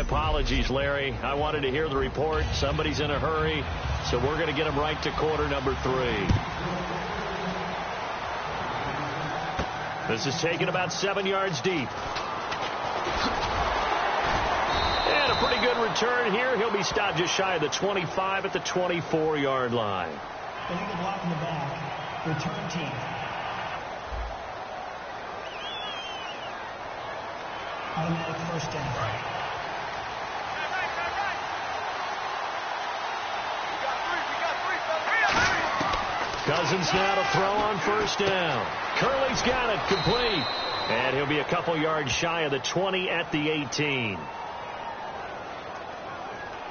apologies, Larry. I wanted to hear the report. Somebody's in a hurry, so we're going to get him right to quarter number 3. This is taken about 7 yards deep. And a pretty good return here. He'll be stopped just shy of the 25 at the 24-yard line. Illegal block in the back. Return team. Automatic first down. Cousins now to throw on first down. Curley's got it, complete. And he'll be a couple yards shy of the 20 at the 18.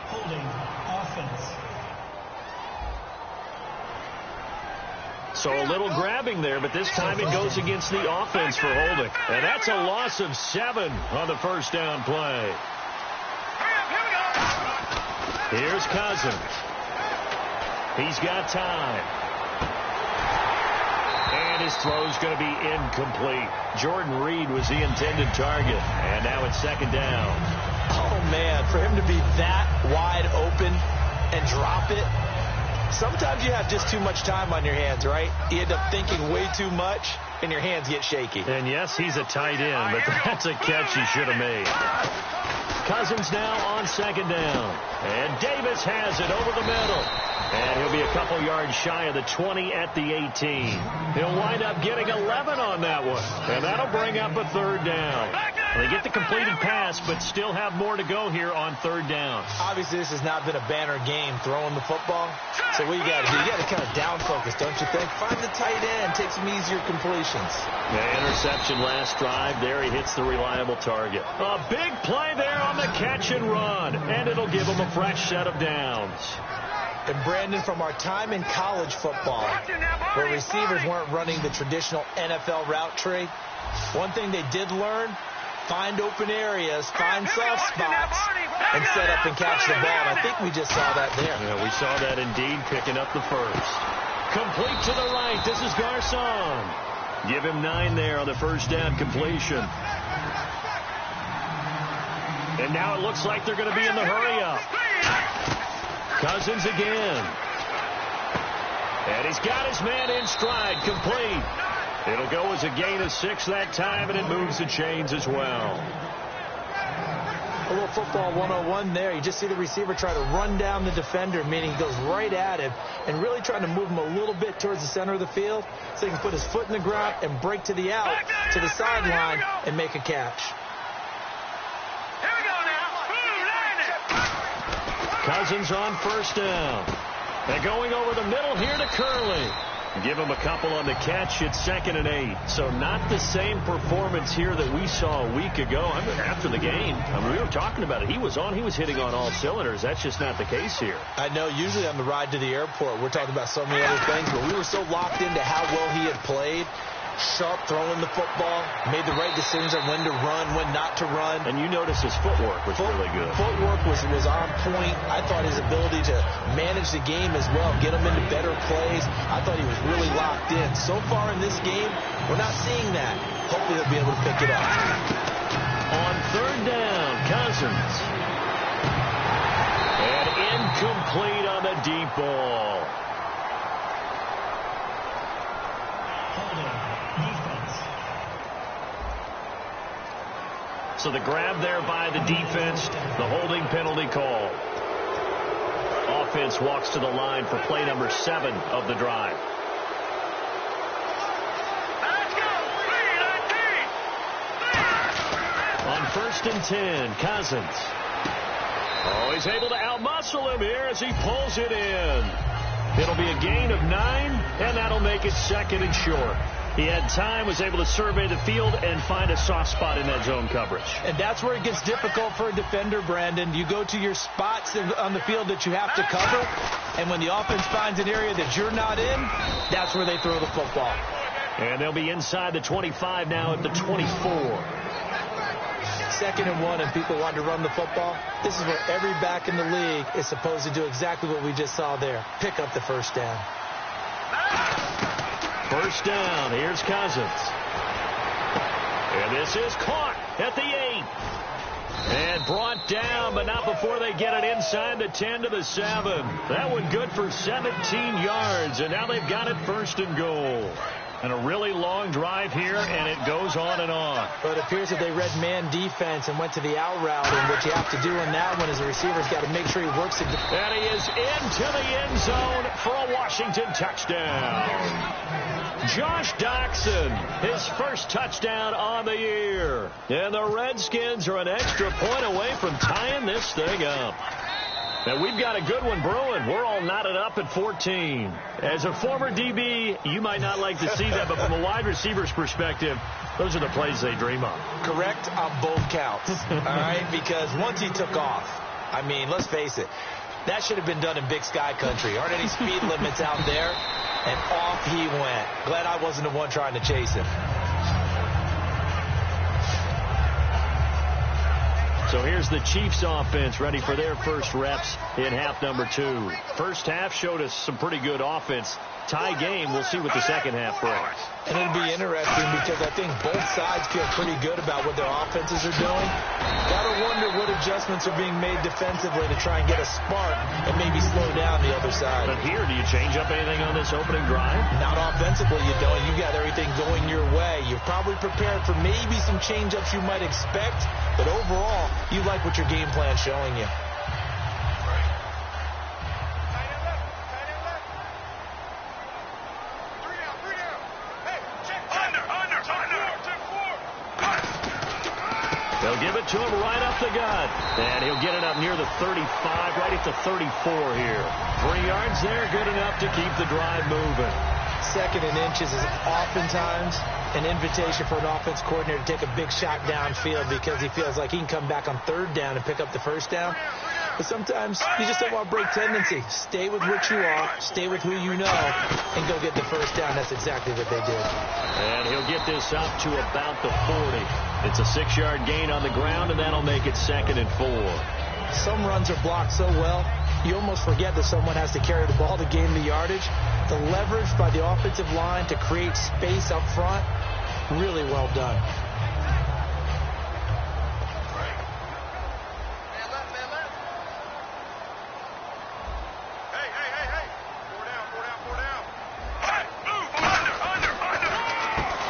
Holding offense. So a little grabbing there, but this time it goes against the offense for holding. And that's a loss of 7 on the first down play. Here's Cousins. He's got time. And his throw's going to be incomplete. Jordan Reed was the intended target. And now it's second down. Oh, man, for him to be that wide open and drop it. Sometimes you have just too much time on your hands, right? You end up thinking way too much, and your hands get shaky. And, yes, he's a tight end, but that's a catch he should have made. Cousins now on second down. And Davis has it over the middle. And he'll be a couple yards shy of the 20 at the 18. He'll wind up getting 11 on that one. And that'll bring up a third down. They get the completed pass, but still have more to go here on third down. Obviously, this has not been a banner game throwing the football. So what you got to do, you got to kind of down focus, don't you think? Find the tight end, take some easier completions. The interception last drive. There he hits the reliable target. A big play there on the catch and run. And it'll give him a fresh set of downs. And Brandon, from our time in college football, where receivers weren't running the traditional NFL route tree, one thing they did learn, find open areas, find soft spots, and set up and catch the ball. And I think we just saw that there. Yeah, we saw that indeed, picking up the first. Complete to the right. This is Garcon. Give him 9 there on the first down completion. And now it looks like they're going to be in the hurry-up. Cousins again. And he's got his man in stride, complete. It'll go as a gain of 6 that time, and it moves the chains as well. A little football 101 there. You just see the receiver try to run down the defender, meaning he goes right at him, and really trying to move him a little bit towards the center of the field so he can put his foot in the ground and break to the out, to the sideline, and make a catch. Cousins on first down. They're going over the middle here to Curley. Give him a couple on the catch. It's 2nd and 8. So not the same performance here that we saw a week ago. I mean, after the game, we were talking about it. He was hitting on all cylinders. That's just not the case here. I know usually on the ride to the airport, we're talking about so many other things, but we were so locked into how well he had played. Sharp throwing the football, made the right decisions on when to run, when not to run. And you notice his footwork was really good. Footwork was on point. I thought his ability to manage the game as well, get him into better plays, I thought he was really locked in. So far in this game, we're not seeing that. Hopefully they'll be able to pick it up. On third down, Cousins. And incomplete on the deep ball. So the grab there by the defense, the holding penalty call. Offense walks to the line for play number 7 of the drive. On 1st and 10, Cousins. Oh, he's able to outmuscle him here as he pulls it in. It'll be a gain of 9, and that'll make it 2nd and short. He had time, was able to survey the field and find a soft spot in that zone coverage. And that's where it gets difficult for a defender, Brandon. You go to your spots on the field that you have to cover, and when the offense finds an area that you're not in, that's where they throw the football. And they'll be inside the 25 now at the 24. 2nd and 1, and people want to run the football. This is where every back in the league is supposed to do exactly what we just saw there. Pick up the first down. First down, here's Cousins. And this is caught at the 8. And brought down, but not before they get it inside the 10 to the 7. That one good for 17 yards, and now they've got it 1st and goal. And a really long drive here, and it goes on and on. But it appears that they read man defense and went to the out route, and what you have to do in that one is the receiver's got to make sure he works it. And he is into the end zone for a Washington touchdown. Josh Doxson, his first touchdown on the year. And the Redskins are an extra point away from tying this thing up. And we've got a good one brewing. We're all knotted up at 14. As a former DB, you might not like to see that, but from a wide receiver's perspective, those are the plays they dream of. Correct on both counts, all right? Because once he took off, I mean, let's face it, that should have been done in Big Sky country. Aren't any speed limits out there? And off he went. Glad I wasn't the one trying to chase him. So here's the Chiefs offense ready for their first reps in half number 2. First half showed us some pretty good offense. Tie game. We'll see what the second half brings. And it'll be interesting because I think both sides feel pretty good about what their offenses are doing. Gotta wonder what adjustments are being made defensively to try and get a spark and maybe slow down the other side. But here, do you change up anything on this opening drive? Not offensively, you don't. You got everything going your way. You're probably prepared for maybe some change-ups you might expect, but overall, you like what your game plan's showing you. They'll give it to him right up the gut. And he'll get it up near the 35, right at the 34 here. 3 yards there, good enough to keep the drive moving. 2nd and inches is oftentimes an invitation for an offense coordinator to take a big shot downfield because he feels like he can come back on 3rd down and pick up the 1st down. But sometimes you just don't want to break tendency. Stay with what you are, stay with who you know, and go get the 1st down. That's exactly what they did. And he'll get this up to about the 40. It's a 6-yard gain on the ground, and that'll make it 2nd and 4. Some runs are blocked so well, you almost forget that someone has to carry the ball to gain the yardage. The leverage by the offensive line to create space up front, really well done.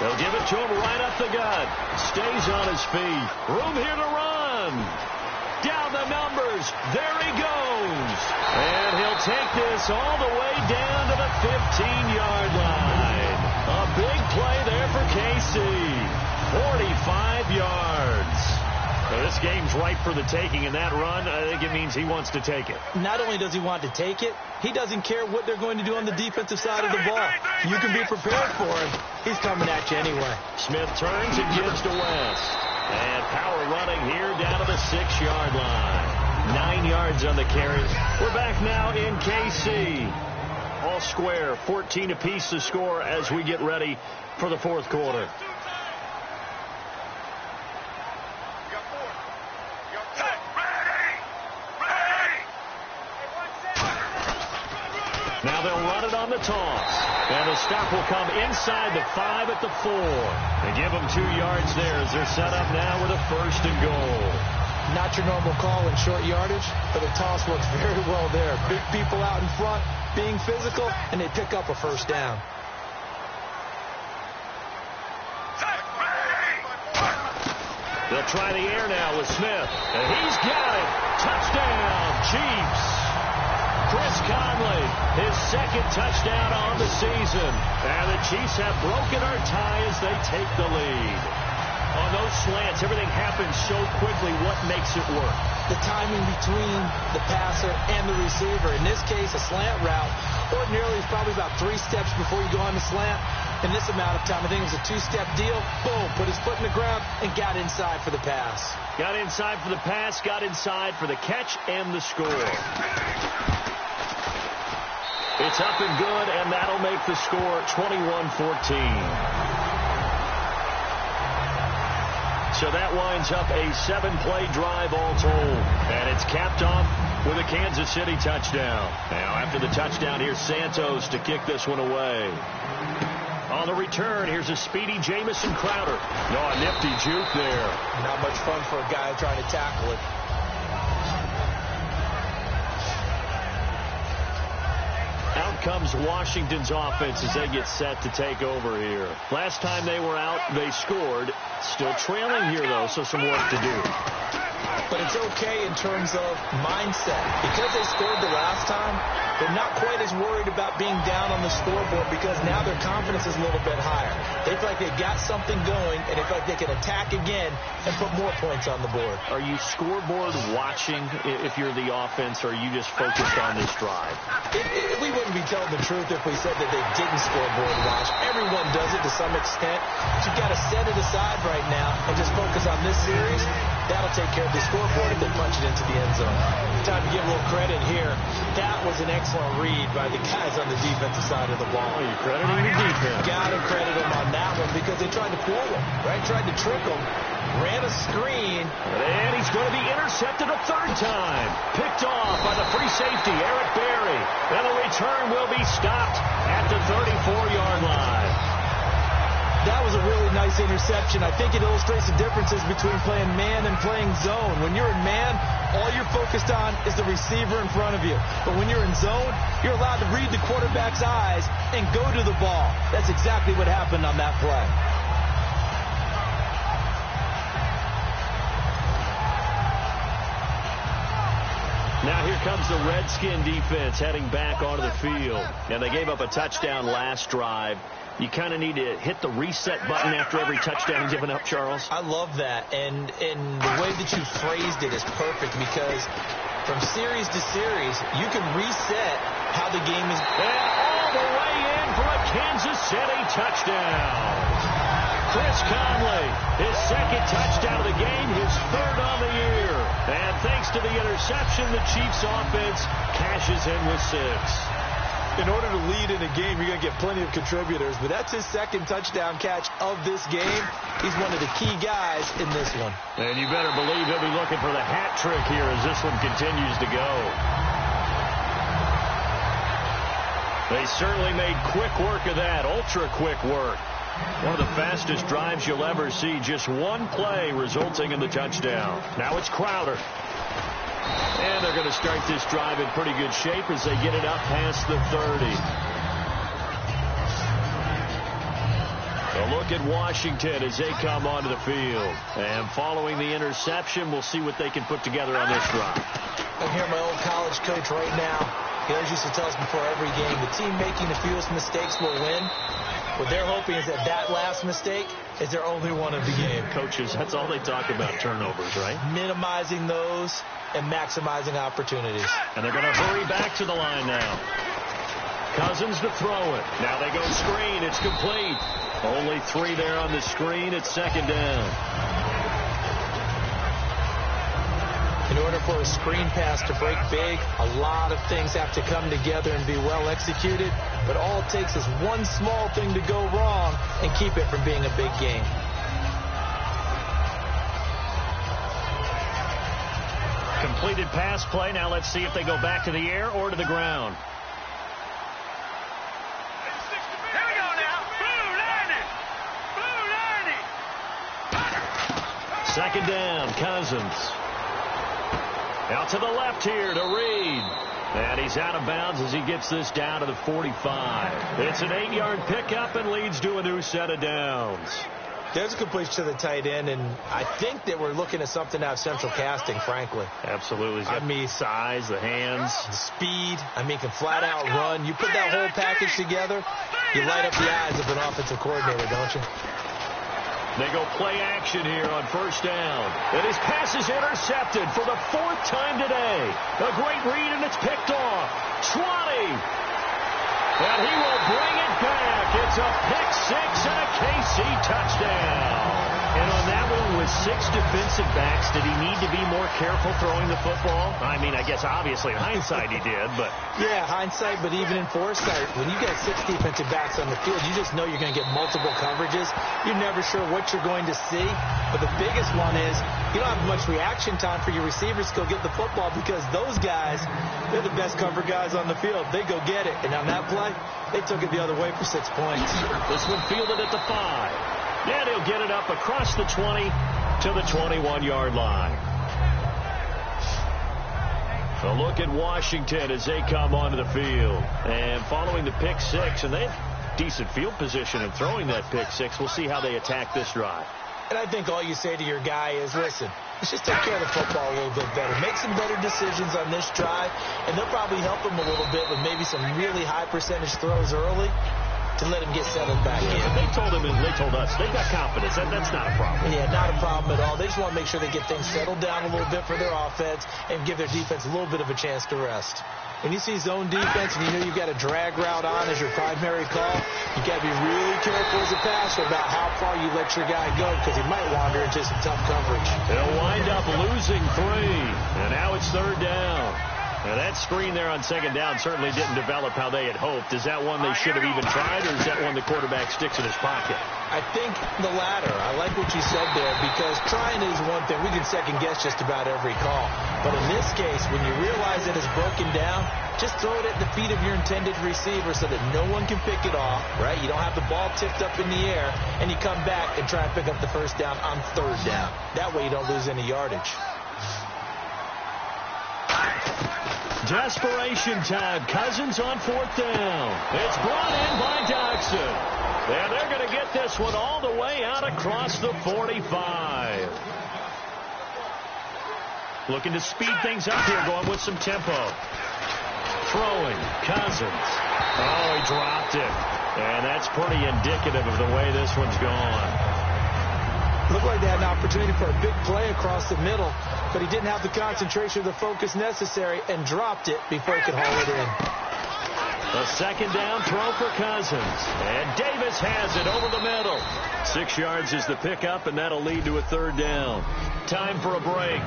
They'll give it to him right up the gut. Stays on his feet. Room here to run. Down the numbers. There he goes. And he'll take this all the way down to the 15-yard line. A big play there for KC. 45 yards. So this game's ripe for the taking, and that run, I think it means he wants to take it. Not only does he want to take it, he doesn't care what they're going to do on the defensive side of the ball. You can be prepared for him. He's coming at you anyway. Smith turns and gives to West. And power running here down to the 6-yard line. 9 yards on the carry. We're back now in KC. All square, 14 apiece to score as we get ready for the 4th quarter. Now they'll run it on the toss. And the stop will come inside the 5 at the 4. They give them 2 yards there as they're set up now with a 1st and goal. Not your normal call in short yardage, but the toss works very well there. Big people out in front, being physical, and they pick up a 1st down. They'll try the air now with Smith. And he's got it. Touchdown, Chiefs. Chris Conley, his 2nd touchdown on the season. And the Chiefs have broken our tie as they take the lead. On those slants, everything happens so quickly. What makes it work? The timing between the passer and the receiver. In this case, a slant route. Ordinarily, it's probably about 3 steps before you go on the slant. In this amount of time, I think it was a 2-step deal. Boom, put his foot in the ground and got inside for the pass. Got inside for the pass, got inside for the catch and the score. It's up and good, and that'll make the score 21-14. So that winds up a 7-play drive all told. And it's capped off with a Kansas City touchdown. Now after the touchdown, here's Santos to kick this one away. On the return, here's a speedy Jamison Crowder. No, a nifty juke there. Not much fun for a guy trying to tackle it. comes Washington's offense as they get set to take over here. Last time they were out, they scored. Still trailing here, though, so some work to do. But it's okay in terms of mindset. Because they scored the last time, they're not quite as worried about being down on the scoreboard because now their confidence is a little bit higher. They feel like they've got something going, and they feel like they can attack again and put more points on the board. Are you scoreboard watching if you're the offense, or are you just focused on this drive? We wouldn't be telling the truth if we said that they didn't scoreboard watch. Everyone does it to some extent. But you've got to set it aside right now and just focus on this series. That'll take care of the scoreboard if they punch it into the end zone. Time to give a little credit here. That was an excellent read by the guys on the defensive side of the ball. Oh, you're crediting the defense. Got to credit them on that one because they tried to fool them, right? Tried to trick them. Ran a screen. And he's going to be intercepted a third time. Picked off by the free safety, Eric Berry. And the return will be stopped at the 34-yard line. That was a really nice interception. I think it illustrates the differences between playing man and playing zone. When you're in man, all you're focused on is the receiver in front of you. But when you're in zone, you're allowed to read the quarterback's eyes and go to the ball. That's exactly what happened on that play. Now here comes the Redskin defense heading back onto the field. And they gave up a touchdown last drive. You kind of need to hit the reset button after every touchdown given up, Charles. I love that. And the way that you phrased it is perfect because from series to series, you can reset how the game is. And all the way in for a Kansas City touchdown. Chris Conley, his second touchdown of the game, his third on the year. And thanks to the interception, the Chiefs offense cashes in with 6. In order to lead in a game, you're going to get plenty of contributors, but that's his second touchdown catch of this game. He's one of the key guys in this one. And you better believe he'll be looking for the hat trick here as this one continues to go. They certainly made quick work of that, ultra-quick work. One of the fastest drives you'll ever see. Just one play resulting in the touchdown. Now it's Crowder. And they're going to start this drive in pretty good shape as they get it up past the 30. A look at Washington as they come onto the field. And following the interception, we'll see what they can put together on this drive. I hear my old college coach right now. He always used to tell us before every game, the team making the fewest mistakes will win. What they're hoping is that last mistake is their only one of the game. Coaches, that's all they talk about, turnovers, right? Minimizing those and maximizing opportunities. And they're going to hurry back to the line now. Cousins to throw it. Now they go screen. It's complete. Only 3 there on the screen. It's second down. In order for a screen pass to break big, a lot of things have to come together and be well executed. But all it takes is one small thing to go wrong and keep it from being a big game. Completed pass play. Now let's see if they go back to the air or to the ground. Here we go now. Blue Second down, Cousins. Out to the left here to Reed. And he's out of bounds as he gets this down to the 45. It's an 8-yard pickup and leads to a new set of downs. There's a completion to the tight end, and I think that we're looking at something out of central casting, frankly. Absolutely. I mean, size, the hands. The speed. I mean, can flat out run. You put that whole package together, you light up the eyes of an offensive coordinator, don't you? They go play action here on first down. And his pass is intercepted for the 4th time today. A great read, and it's picked off. 20. And he will bring it back. It's a pick 6 and a KC touchdown. And on that one with 6 defensive backs, did he need to be more careful throwing the football? I mean, I guess obviously in hindsight he did, but... Yeah, hindsight, but even in foresight, when you got 6 defensive backs on the field, you just know you're going to get multiple coverages. You're never sure what you're going to see. But the biggest one is you don't have much reaction time for your receivers to go get the football because those guys, they're the best cover guys on the field. They go get it. And on that play, they took it the other way for 6 points. This one fielded at the 5. And he'll get it up across the 20 to the 21-yard line. A look at Washington as they come onto the field. And following the pick six, and they have decent field position in throwing that pick six. We'll see how they attack this drive. And I think all you say to your guy is, listen, let's just take care of the football a little bit better. Make some better decisions on this drive, and they'll probably help him a little bit with maybe some really high percentage throws early to let him get settled back in. They told us, they got confidence. That's not a problem. Yeah, not a problem at all. They just want to make sure they get things settled down a little bit for their offense and give their defense a little bit of a chance to rest. When you see zone defense and you know you've got a drag route on as your primary call, you got to be really careful as a passer about how far you let your guy go because he might wander into some tough coverage. They'll wind up losing 3, and now it's 3rd down. Now, that screen there on 2nd down certainly didn't develop how they had hoped. Is that one they should have even tried, or is that one the quarterback sticks in his pocket? I think the latter. I like what you said there because trying is one thing. We can second-guess just about every call. But in this case, when you realize that it's broken down, just throw it at the feet of your intended receiver so that no one can pick it off, right? You don't have the ball tipped up in the air, and you come back and try and pick up the 1st down on 3rd down. That way you don't lose any yardage. Desperation time. Cousins on 4th down. It's brought in by Doxson. And they're going to get this one all the way out across the 45. Looking to speed things up here, going with some tempo. Throwing. Cousins. Oh, he dropped it. And that's pretty indicative of the way this one's gone. Looked like they had an opportunity for a big play across the middle, but he didn't have the concentration or the focus necessary and dropped it before he could haul it in. A 2nd down throw for Cousins. And Davis has it over the middle. 6 yards is the pickup, and that'll lead to a 3rd down. Time for a break.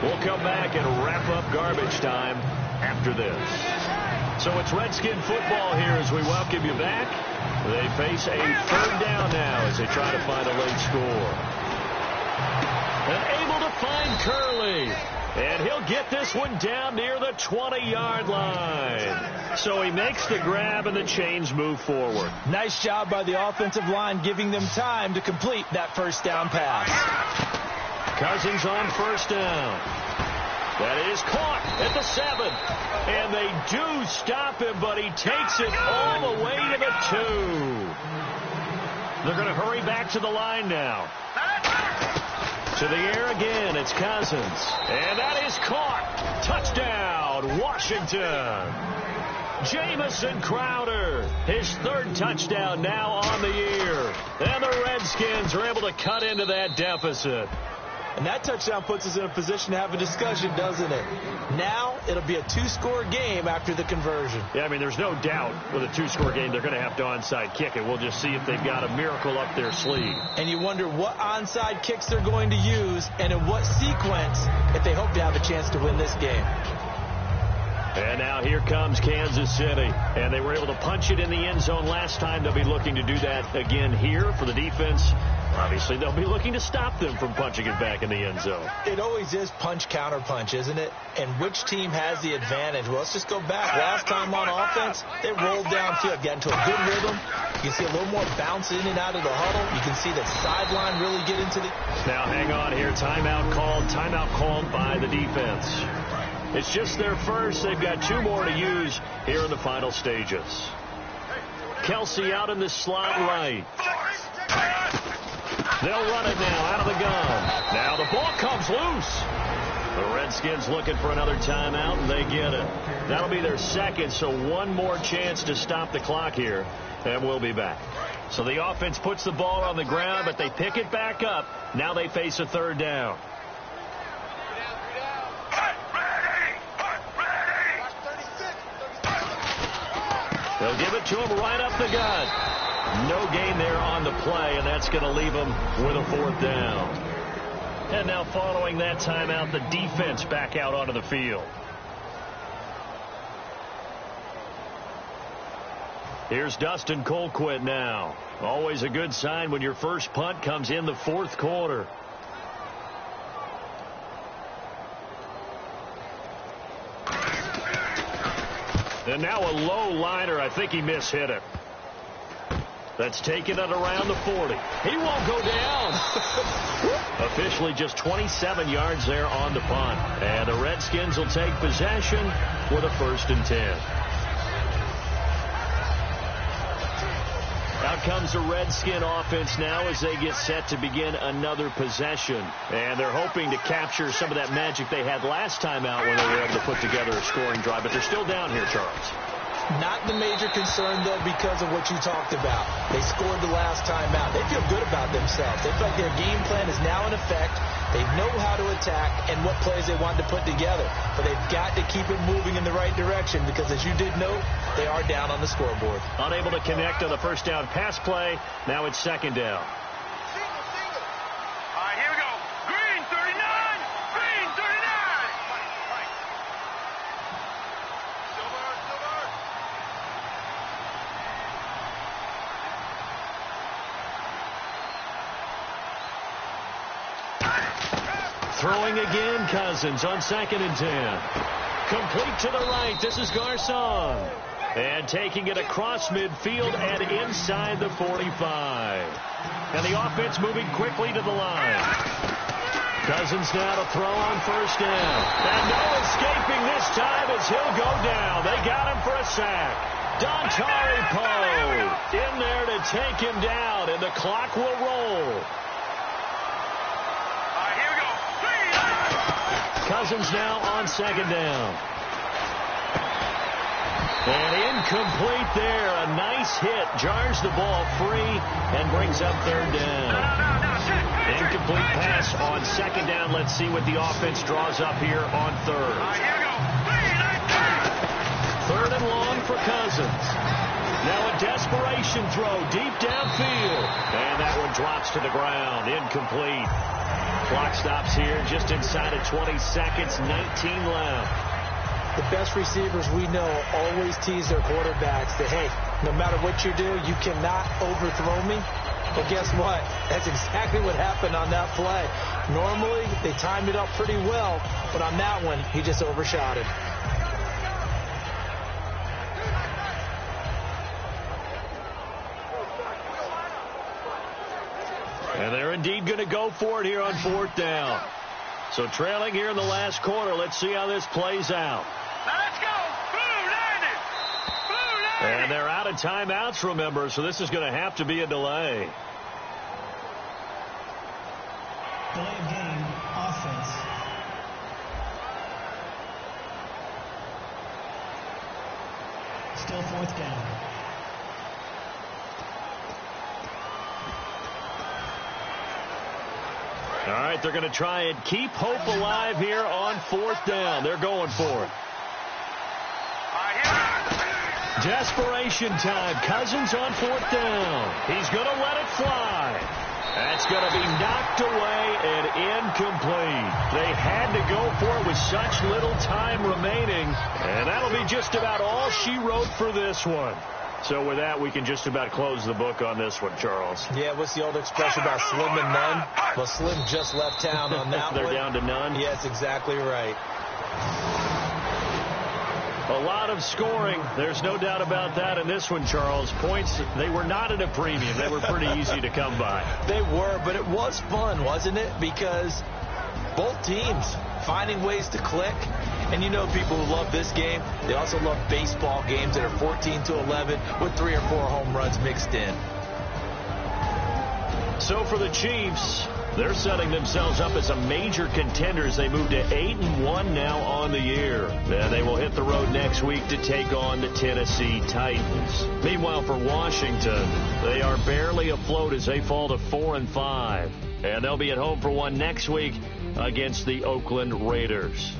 We'll come back and wrap up garbage time after this. So it's Redskin football here as we welcome you back. They face a 3rd down now as they try to find a late score. And able to find Curley. And he'll get this one down near the 20-yard line. So he makes the grab and the chains move forward. Nice job by the offensive line giving them time to complete that 1st down pass. Cousins on 1st down. That is caught at the 7. And they do stop him, but he takes it all the way to the 2. They're going to hurry back to the line now. To the air again, it's Cousins. And that is caught. Touchdown, Washington. Jamison Crowder, his 3rd touchdown now on the year. And the Redskins are able to cut into that deficit. And that touchdown puts us in a position to have a discussion, doesn't it? Now it'll be a 2-score game after the conversion. Yeah, I mean, there's no doubt with a 2-score game they're going to have to onside kick it. We'll just see if they've got a miracle up their sleeve. And you wonder what onside kicks they're going to use and in what sequence if they hope to have a chance to win this game. And now here comes Kansas City. And they were able to punch it in the end zone last time. They'll be looking to do that again here for the defense. Obviously, they'll be looking to stop them from punching it back in the end zone. It always is punch-counter-punch, isn't it? And which team has the advantage? Well, let's just go back. Last time on offense, they rolled downfield, got into a good rhythm. You can see a little more bounce in and out of the huddle. You can see the sideline really get into the... Now, hang on here. Timeout called by the defense. It's just their first. They've got 2 more to use here in the final stages. Kelsey out in the slot right. They'll run it now out of the gun. Now the ball comes loose. The Redskins looking for another timeout, and they get it. That'll be their 2nd, so 1 more chance to stop the clock here, and we'll be back. So the offense puts the ball on the ground, but they pick it back up. Now they face a 3rd down. They'll give it to him right up the gut. No gain there on the play, and that's going to leave them with a 4th down. And now following that timeout, the defense back out onto the field. Here's Dustin Colquitt now. Always a good sign when your first punt comes in the 4th quarter. And now a low liner. I think he mishit it. That's taken it around the 40. He won't go down. Officially just 27 yards there on the punt. And the Redskins will take possession with a 1st and 10. Out comes the Redskin offense now as they get set to begin another possession. And they're hoping to capture some of that magic they had last time out when they were able to put together a scoring drive. But they're still down here, Charles. Not the major concern, though, because of what you talked about. They scored the last time out. They feel good about themselves. They feel like their game plan is now in effect. They know how to attack and what plays they want to put together. But they've got to keep it moving in the right direction because, as you did note, they are down on the scoreboard. Unable to connect on the first down pass play. Now it's 2nd down. All right, here we go. Green 39. Green 39. Throwing again, Cousins on 2nd and 10. Complete to the right. This is Garcon. And taking it across midfield and inside the 45. And the offense moving quickly to the line. Cousins now to throw on 1st down. And no escaping this time as he'll go down. They got him for a sack. Dontari Poe in there to take him down, and the clock will roll. Cousins now on 2nd down. And incomplete there. A nice hit. Jars the ball free and brings up 3rd down. Incomplete pass on 2nd down. Let's see what the offense draws up here on 3rd. 3rd and long for Cousins. Now a desperation throw deep downfield. And that one drops to the ground. Incomplete. Clock stops here just inside of 20 seconds, 19 left. The best receivers we know always tease their quarterbacks that, hey, no matter what you do, you cannot overthrow me. But guess what? That's exactly what happened on that play. Normally, they timed it up pretty well, but on that one, he just overshot it. And they're indeed going to go for it here on 4th down. So trailing here in the last quarter. Let's see how this plays out. Let's go. Blue 90. And they're out of timeouts, remember, so this is going to have to be a delay. Delay of game, offense. Still 4th down. All right, they're going to try and keep hope alive here on 4th down. They're going for it. Desperation time. Cousins on 4th down. He's going to let it fly. That's going to be knocked away and incomplete. They had to go for it with such little time remaining. And that'll be just about all she wrote for this one. So with that, we can just about close the book on this one, Charles. Yeah, what's the old expression about slim and none? Well, Slim just left town on that They're one. down to none? Yes, exactly right. A lot of scoring. There's no doubt about that in this one, Charles. Points, they were not at a premium. They were pretty easy to come by. They were, but it was fun, wasn't it? Because both teams finding ways to click. And you know people who love this game, they also love baseball games that are 14-11 with 3 or 4 home runs mixed in. So for the Chiefs, they're setting themselves up as a major contender as they move to 8-1 now on the year. Then they will hit the road next week to take on the Tennessee Titans. Meanwhile, for Washington, they are barely afloat as they fall to 4-5. And they'll be at home for one next week against the Oakland Raiders.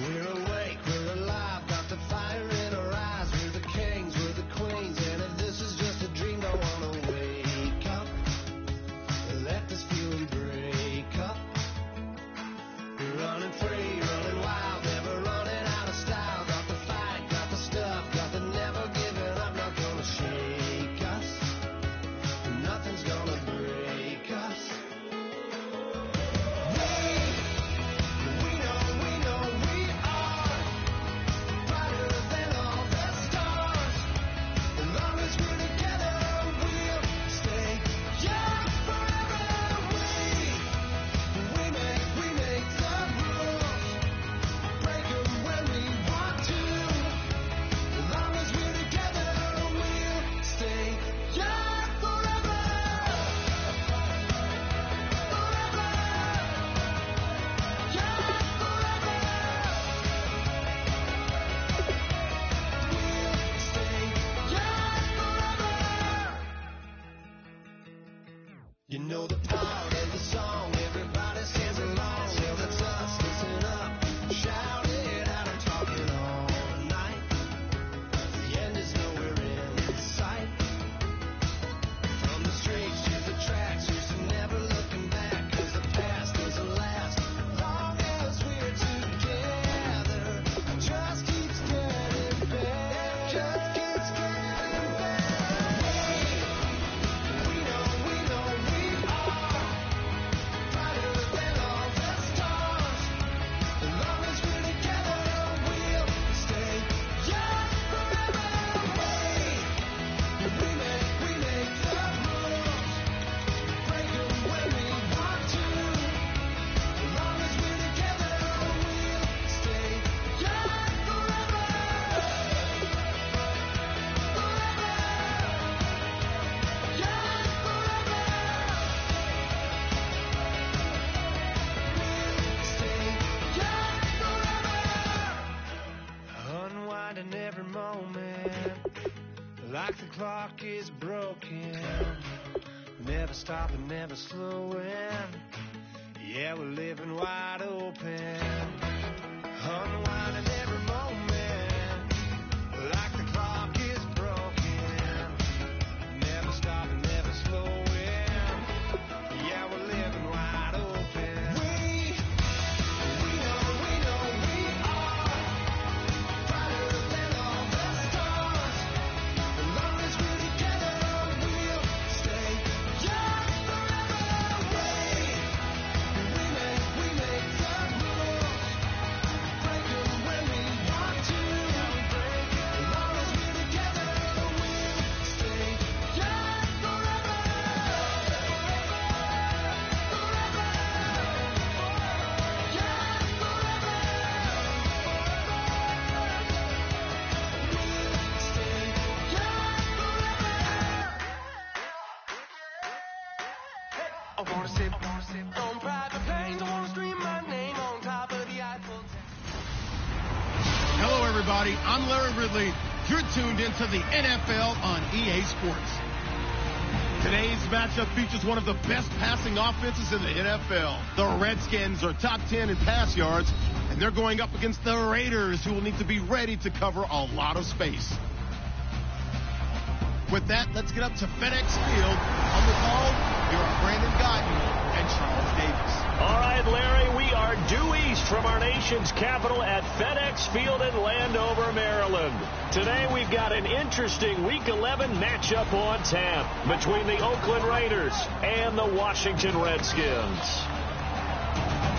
We're awake, we're alive, got the fire in our eyes, we You know the part of the song, everybody sings along. Well, that's us, listen up, shout it out, I'm talking all night. The end is nowhere in sight. From the streets to the tracks, used to never looking back, 'cause the past doesn't last. Long as we're together, it just keeps getting better. Just keeps getting better. We know we are brighter than all the stars. As long as we're together, we'll stay young forever. We make the rules, break them when we want to. As long as we're together, we'll stay young forever. Young forever. Stay young forever. Unwinding every moment, like the clock is broken. Never stopping, never slowing. Yeah, we're living wide open. Unwinding every moment, like the clock is broken. Never stopping, never slowing. Yeah, we're living wide open. We know we are brighter than all the stars. As long as we're together, we'll stay young forever. We make the rules, break them when we want to. As long as we're together, we'll stay young forever. I wanna sip on private planes. I wanna stream my name on top of the Eiffel Tower. Hello, everybody. I'm Larry Ridley. You're tuned into the NFL on EA Sports. Today's matchup features one of the best passing offenses in the NFL. The Redskins are top 10 in pass yards, and they're going up against the Raiders, who will need to be ready to cover a lot of space. With that, let's get up to FedEx Field. On the call, here are Brandon Guyton and Charles Davis. All right, Larry, we are due east from our nation's capital at FedEx Field in Landover, Maryland. Today we've got an interesting Week 11 matchup on tap between the Oakland Raiders and the Washington Redskins.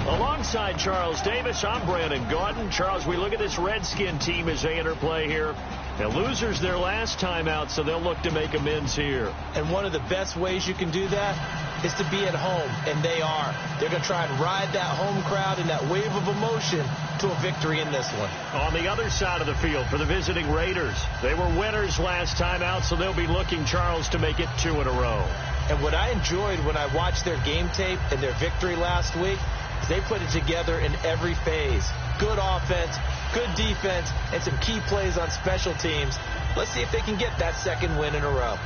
Alongside Charles Davis, I'm Brandon Guyton. Charles, we look at this Redskin team as they interplay here. The losers their last time out, so they'll look to make amends here. And one of the best ways you can do that is to be at home, and they are. They're going to try and ride that home crowd and that wave of emotion to a victory in this one. On the other side of the field for the visiting Raiders, they were winners last time out, so they'll be looking, Charles, to make it 2 in a row. And what I enjoyed when I watched their game tape and their victory last week is they put it together in every phase. Good offense, good defense, and some key plays on special teams. Let's see if they can get that second win in a row.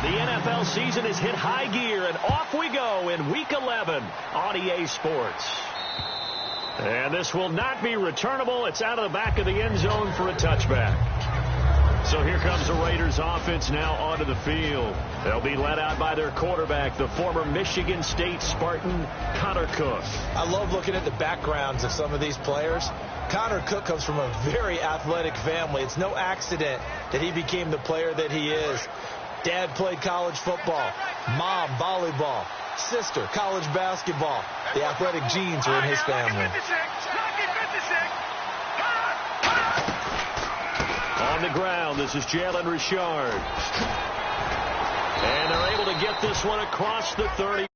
The NFL season has hit high gear, and off we go in Week 11 on EA Sports. And this will not be returnable. It's out of the back of the end zone for a touchback. So here comes the Raiders offense now onto the field. They'll be led out by their quarterback, the former Michigan State Spartan, Connor Cook. I love looking at the backgrounds of some of these players. Connor Cook comes from a very athletic family. It's no accident that he became the player that he is. Dad played college football, mom volleyball, sister college basketball. The athletic genes are in his family. On the ground, this is Jalen Richard. And they're able to get this one across the 30.